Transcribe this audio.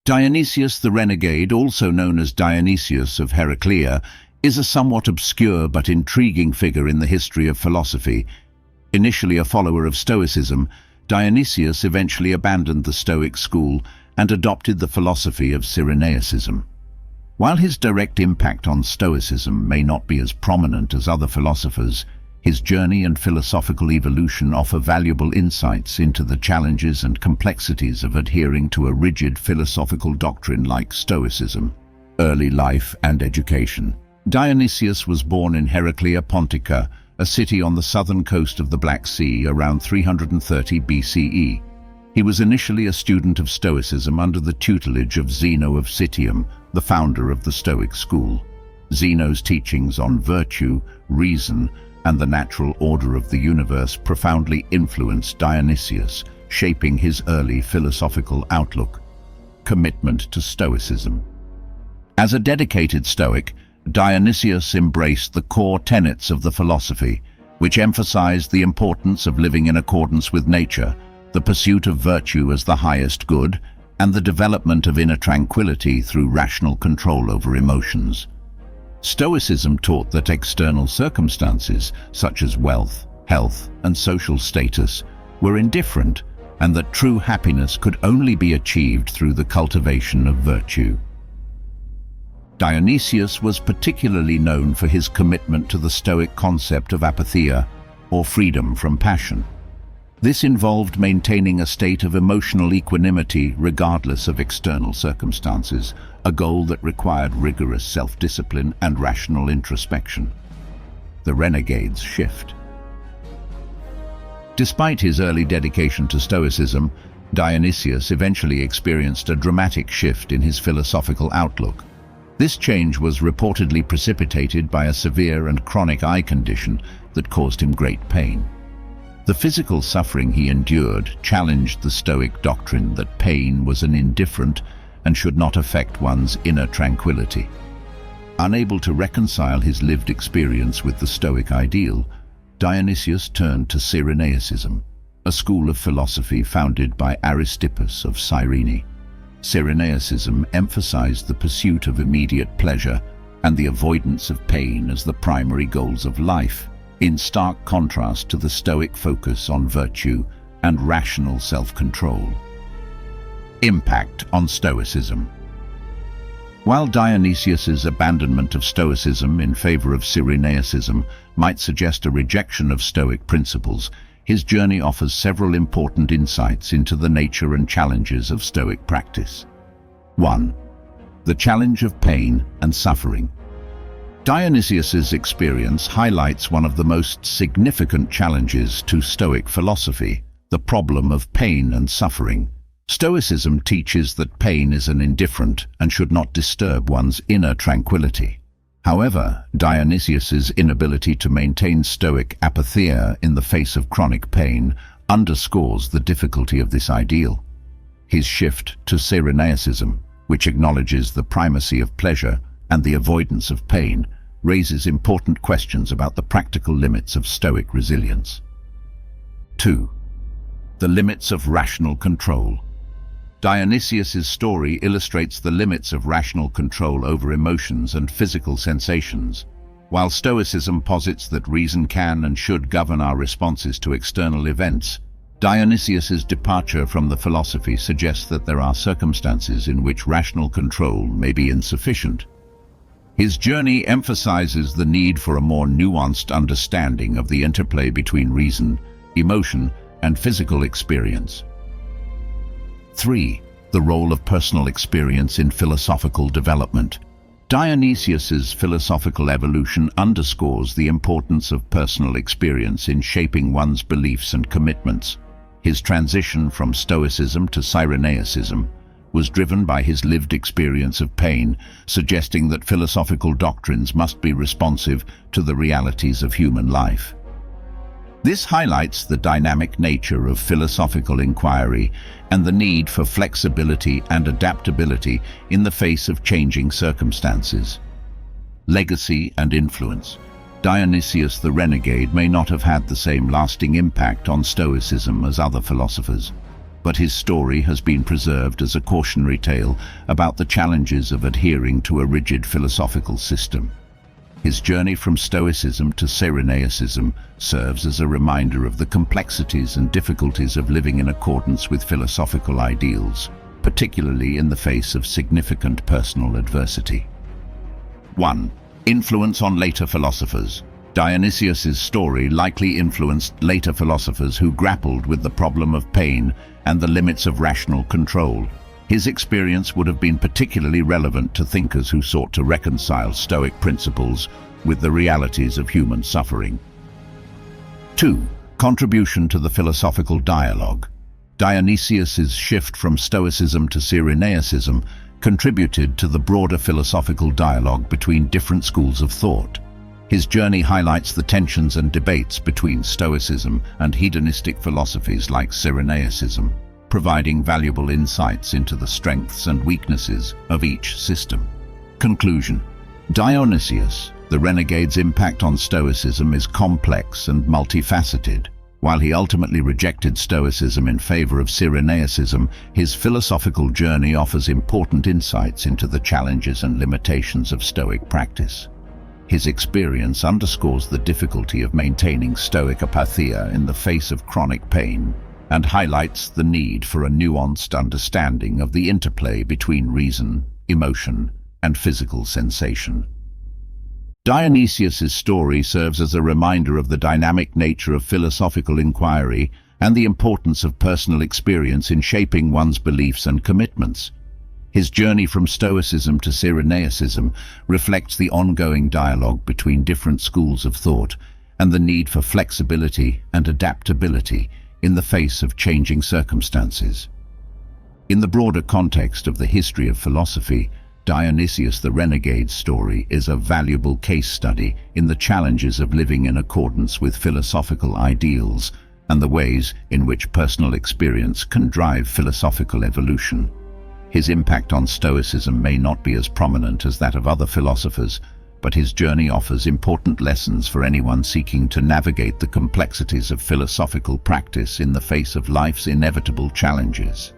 Dionysius the Renegade, also known as Dionysius of Heraclea, is a somewhat obscure but intriguing figure in the history of philosophy. Initially a follower of Stoicism, Dionysius eventually abandoned the Stoic school and adopted the philosophy of Cyrenaicism. While his direct impact on Stoicism may not be as prominent as other philosophers, his journey and philosophical evolution offer valuable insights into the challenges and complexities of adhering to a rigid philosophical doctrine like Stoicism. Early life and education. Dionysius was born in Heraclea Pontica, a city on the southern coast of the Black Sea, around 330 BCE. He was initially a student of Stoicism under the tutelage of Zeno of Citium, the founder of the Stoic school. Zeno's teachings on virtue, reason, and the natural order of the universe profoundly influenced Dionysius, shaping his early philosophical outlook. Commitment to Stoicism. As a dedicated Stoic, Dionysius embraced the core tenets of the philosophy, which emphasized the importance of living in accordance with nature, the pursuit of virtue as the highest good, and the development of inner tranquility through rational control over emotions. Stoicism taught that external circumstances, such as wealth, health, and social status, were indifferent, and that true happiness could only be achieved through the cultivation of virtue. Dionysius was particularly known for his commitment to the Stoic concept of apatheia, or freedom from passion. This involved maintaining a state of emotional equanimity regardless of external circumstances, a goal that required rigorous self-discipline and rational introspection. The Renegade's shift. Despite his early dedication to Stoicism, Dionysius eventually experienced a dramatic shift in his philosophical outlook. This change was reportedly precipitated by a severe and chronic eye condition that caused him great pain. The physical suffering he endured challenged the Stoic doctrine that pain was an indifferent and should not affect one's inner tranquility. Unable to reconcile his lived experience with the Stoic ideal, Dionysius turned to Cyrenaicism, a school of philosophy founded by Aristippus of Cyrene. Cyrenaicism emphasized the pursuit of immediate pleasure and the avoidance of pain as the primary goals of life, in stark contrast to the Stoic focus on virtue and rational self-control. Impact on Stoicism. While Dionysius's abandonment of Stoicism in favor of Cyrenaicism might suggest a rejection of Stoic principles, his journey offers several important insights into the nature and challenges of Stoic practice. 1. The challenge of pain and suffering. Dionysius's experience highlights one of the most significant challenges to Stoic philosophy, the problem of pain and suffering. Stoicism teaches that pain is an indifferent and should not disturb one's inner tranquility. However, Dionysius's inability to maintain Stoic apatheia in the face of chronic pain underscores the difficulty of this ideal. His shift to Cyrenaicism, which acknowledges the primacy of pleasure and the avoidance of pain, raises important questions about the practical limits of Stoic resilience. 2. The limits of rational control. Dionysius's story illustrates the limits of rational control over emotions and physical sensations. While Stoicism posits that reason can and should govern our responses to external events, Dionysius's departure from the philosophy suggests that there are circumstances in which rational control may be insufficient. His journey emphasizes the need for a more nuanced understanding of the interplay between reason, emotion, and physical experience. 3. The role of personal experience in philosophical development. Dionysius's philosophical evolution underscores the importance of personal experience in shaping one's beliefs and commitments. His transition from Stoicism to Cyrenaicism was driven by his lived experience of pain, suggesting that philosophical doctrines must be responsive to the realities of human life. This highlights the dynamic nature of philosophical inquiry and the need for flexibility and adaptability in the face of changing circumstances. Legacy and influence. Dionysius the Renegade may not have had the same lasting impact on Stoicism as other philosophers. but his story has been preserved as a cautionary tale about the challenges of adhering to a rigid philosophical system. His journey from Stoicism to Cyrenaicism serves as a reminder of the complexities and difficulties of living in accordance with philosophical ideals, particularly in the face of significant personal adversity. 1. Influence on later philosophers. Dionysius's story likely influenced later philosophers who grappled with the problem of pain and the limits of rational control. His experience would have been particularly relevant to thinkers who sought to reconcile Stoic principles with the realities of human suffering. 2. Contribution to the philosophical dialogue. Dionysius's shift from Stoicism to Cyrenaicism contributed to the broader philosophical dialogue between different schools of thought. His journey highlights the tensions and debates between Stoicism and hedonistic philosophies like Cyrenaicism, providing valuable insights into the strengths and weaknesses of each system. Conclusion. Dionysius the Renegade's impact on Stoicism is complex and multifaceted. While he ultimately rejected Stoicism in favor of Cyrenaicism, his philosophical journey offers important insights into the challenges and limitations of Stoic practice. His experience underscores the difficulty of maintaining Stoic apatheia in the face of chronic pain, and highlights the need for a nuanced understanding of the interplay between reason, emotion, and physical sensation. Dionysius's story serves as a reminder of the dynamic nature of philosophical inquiry and the importance of personal experience in shaping one's beliefs and commitments. His journey from Stoicism to Cyrenaicism reflects the ongoing dialogue between different schools of thought and the need for flexibility and adaptability in the face of changing circumstances. In the broader context of the history of philosophy, Dionysius the Renegade's story is a valuable case study in the challenges of living in accordance with philosophical ideals and the ways in which personal experience can drive philosophical evolution. His impact on Stoicism may not be as prominent as that of other philosophers, but his journey offers important lessons for anyone seeking to navigate the complexities of philosophical practice in the face of life's inevitable challenges.